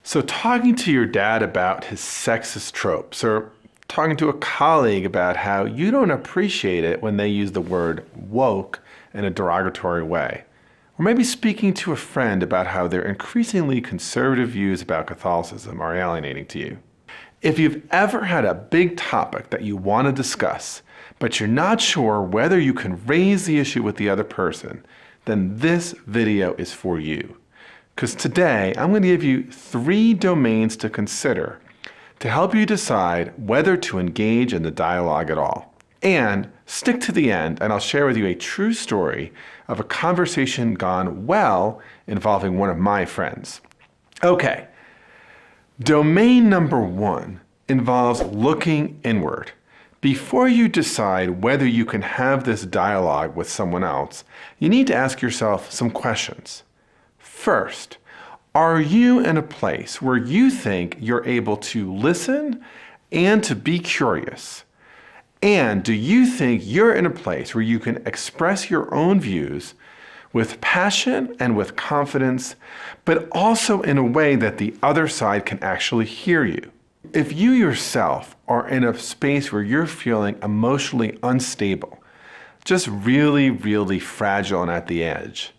So talking to your dad about his sexist tropes, or talking to a colleague about how you don't appreciate it when they use the word woke in a derogatory way, or maybe speaking to a friend about how their increasingly conservative views about Catholicism are alienating to you. If you've ever had a big topic that you want to discuss, but you're not sure whether you can raise the issue with the other person, then this video is for you. Because today, I'm going to give you 3 domains to consider to help you decide whether to engage in the dialogue at all. And stick to the end, and I'll share with you a true story of a conversation gone well involving one of my friends. Okay, domain number 1 involves looking inward. Before you decide whether you can have this dialogue with someone else, you need to ask yourself some questions. First, are you in a place where you think you're able to listen and to be curious? And do you think you're in a place where you can express your own views with passion and with confidence, but also in a way that the other side can actually hear you? If you yourself are in a space where you're feeling emotionally unstable, just really, really fragile and at the edge,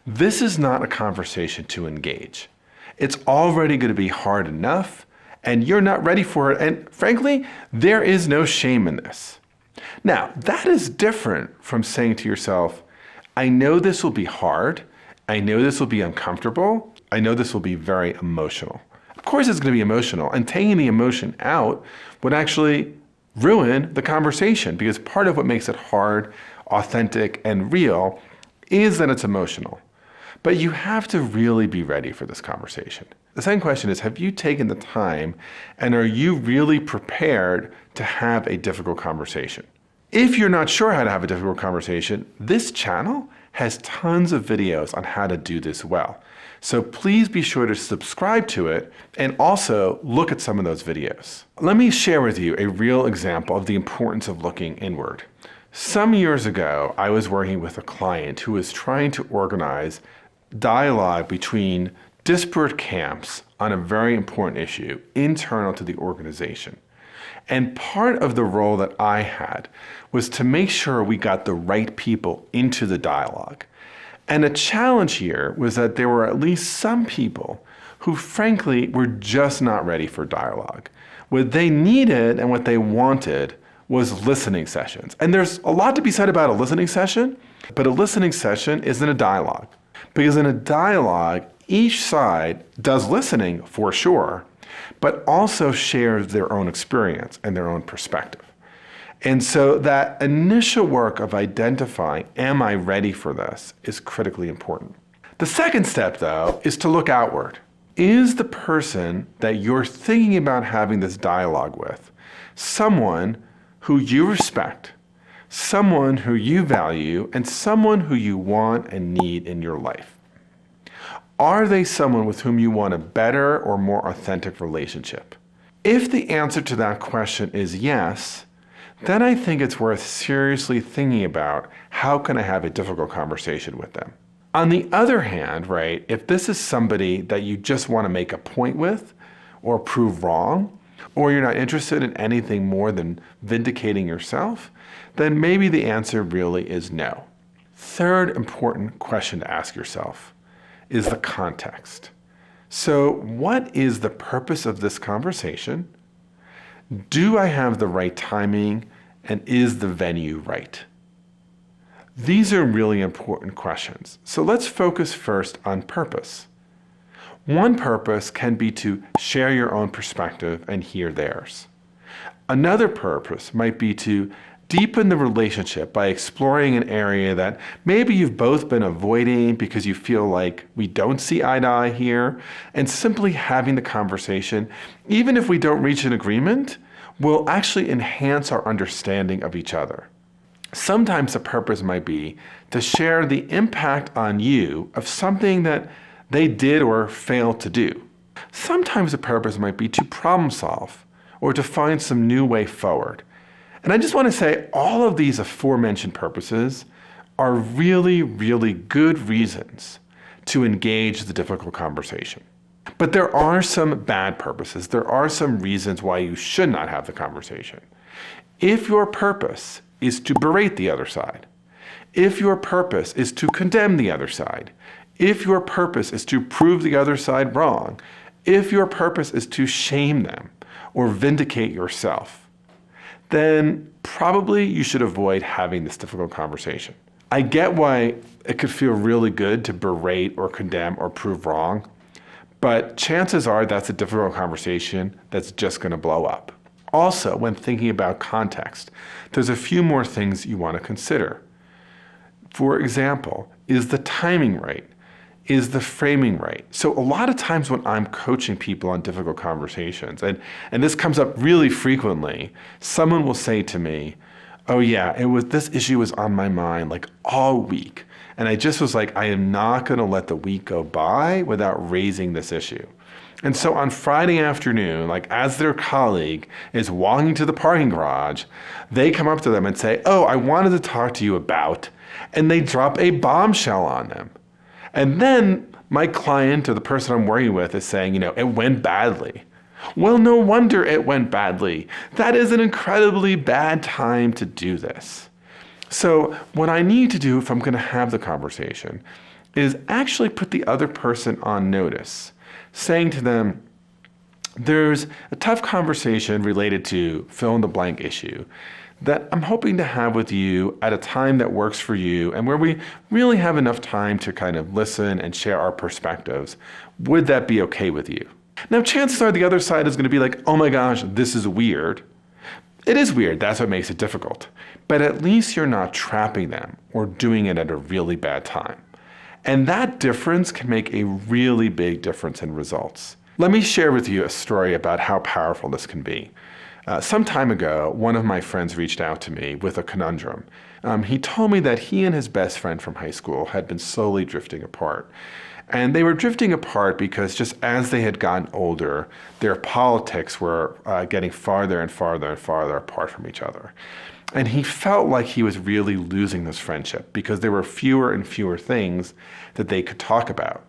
this is not a conversation to engage. It's already going to be hard enough, and you're not ready for it. And frankly, there is no shame in this. Now, that is different from saying to yourself, I know this will be hard. I know this will be uncomfortable. I know this will be very emotional. Of course it's going to be emotional, and taking the emotion out would actually ruin the conversation, because part of what makes it hard, authentic, and real is that it's emotional. But you have to really be ready for this conversation. The second question is, have you taken the time, and are you really prepared to have a difficult conversation? If you're not sure how to have a difficult conversation, this channel has tons of videos on how to do this well. So please be sure to subscribe to it and also look at some of those videos. Let me share with you a real example of the importance of looking inward. Some years ago, I was working with a client who was trying to organize dialogue between disparate camps on a very important issue internal to the organization. And part of the role that I had was to make sure we got the right people into the dialogue. And a challenge here was that there were at least some people who frankly were just not ready for dialogue. What they needed and what they wanted was listening sessions. And there's a lot to be said about a listening session, but a listening session isn't a dialogue. Because in a dialogue, each side does listening for sure, but also shares their own experience and their own perspective. And so that initial work of identifying, am I ready for this, is critically important. The second step, though, is to look outward. Is the person that you're thinking about having this dialogue with someone who you respect, someone who you value, and someone who you want and need in your life? Are they someone with whom you want a better or more authentic relationship? If the answer to that question is yes, then I think it's worth seriously thinking about how can I have a difficult conversation with them. On the other hand, right, if this is somebody that you just want to make a point with or prove wrong, or you're not interested in anything more than vindicating yourself, then maybe the answer really is no. Third important question to ask yourself is the context. So what is the purpose of this conversation? Do I have the right timing, and is the venue right? These are really important questions. So let's focus first on purpose. One purpose can be to share your own perspective and hear theirs. Another purpose might be to deepen the relationship by exploring an area that maybe you've both been avoiding because you feel like we don't see eye to eye here, and simply having the conversation, even if we don't reach an agreement, will actually enhance our understanding of each other. Sometimes the purpose might be to share the impact on you of something that they did or failed to do. Sometimes the purpose might be to problem solve or to find some new way forward. And I just want to say all of these aforementioned purposes are really, really good reasons to engage the difficult conversation. But there are some bad purposes. There are some reasons why you should not have the conversation. If your purpose is to berate the other side, if your purpose is to condemn the other side, if your purpose is to prove the other side wrong, if your purpose is to shame them or vindicate yourself, then probably you should avoid having this difficult conversation. I get why it could feel really good to berate or condemn or prove wrong, but chances are that's a difficult conversation that's just going to blow up. Also, when thinking about context, there's a few more things you want to consider. For example, is the timing right? Is the framing right? So a lot of times when I'm coaching people on difficult conversations, and this comes up really frequently, someone will say to me, oh yeah, this issue was on my mind like all week. And I just was like, I am not going to let the week go by without raising this issue. And so on Friday afternoon, like as their colleague is walking to the parking garage, they come up to them and say, oh, I wanted to talk to you about, and they drop a bombshell on them. And then my client or the person I'm working with is saying, it went badly. Well, no wonder it went badly. That is an incredibly bad time to do this. So what I need to do if I'm going to have the conversation is actually put the other person on notice, saying to them, there's a tough conversation related to fill in the blank issue that I'm hoping to have with you at a time that works for you and where we really have enough time to kind of listen and share our perspectives. Would that be okay with you? Now, chances are the other side is going to be like, oh my gosh, this is weird. It is weird. That's what makes it difficult. But at least you're not trapping them or doing it at a really bad time. And that difference can make a really big difference in results. Let me share with you a story about how powerful this can be. Some time ago, one of my friends reached out to me with a conundrum. He told me that he and his best friend from high school had been slowly drifting apart. And they were drifting apart because just as they had gotten older, their politics were getting farther and farther and farther apart from each other. And he felt like he was really losing this friendship because there were fewer and fewer things that they could talk about.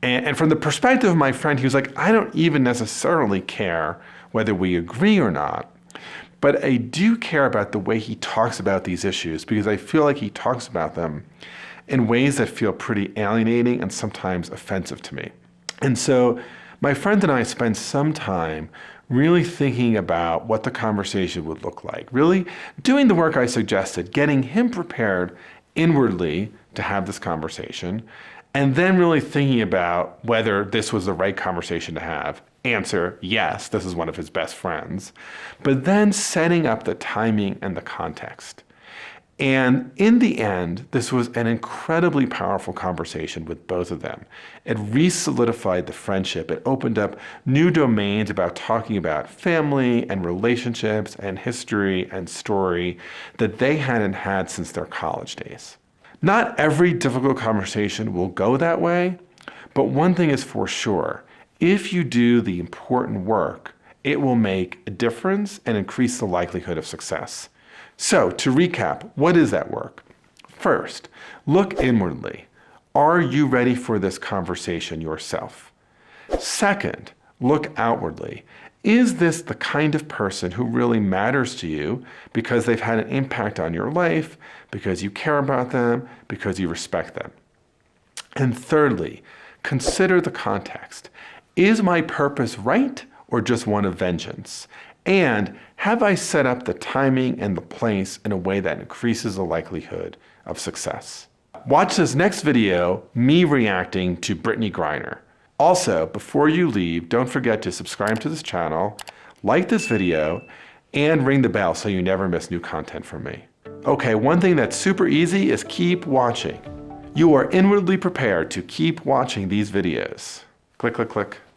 And from the perspective of my friend, he was like, I don't even necessarily care whether we agree or not, but I do care about the way he talks about these issues because I feel like he talks about them in ways that feel pretty alienating and sometimes offensive to me. And so my friend and I spent some time really thinking about what the conversation would look like, really doing the work I suggested, getting him prepared inwardly to have this conversation, and then really thinking about whether this was the right conversation to have. Answer, yes, this is one of his best friends, but then setting up the timing and the context. And in the end, this was an incredibly powerful conversation with both of them. It re-solidified the friendship. It opened up new domains about talking about family and relationships and history and story that they hadn't had since their college days. Not every difficult conversation will go that way, but one thing is for sure. If you do the important work, it will make a difference and increase the likelihood of success. So, to recap, what is that work? First, look inwardly. Are you ready for this conversation yourself? Second, look outwardly. Is this the kind of person who really matters to you because they've had an impact on your life, because you care about them, because you respect them? And thirdly, consider the context. Is my purpose right or just one of vengeance? And have I set up the timing and the place in a way that increases the likelihood of success? Watch this next video, me reacting to Brittney Griner. Also, before you leave, don't forget to subscribe to this channel, like this video, and ring the bell so you never miss new content from me. Okay, one thing that's super easy is keep watching. You are inwardly prepared to keep watching these videos. Click, click, click.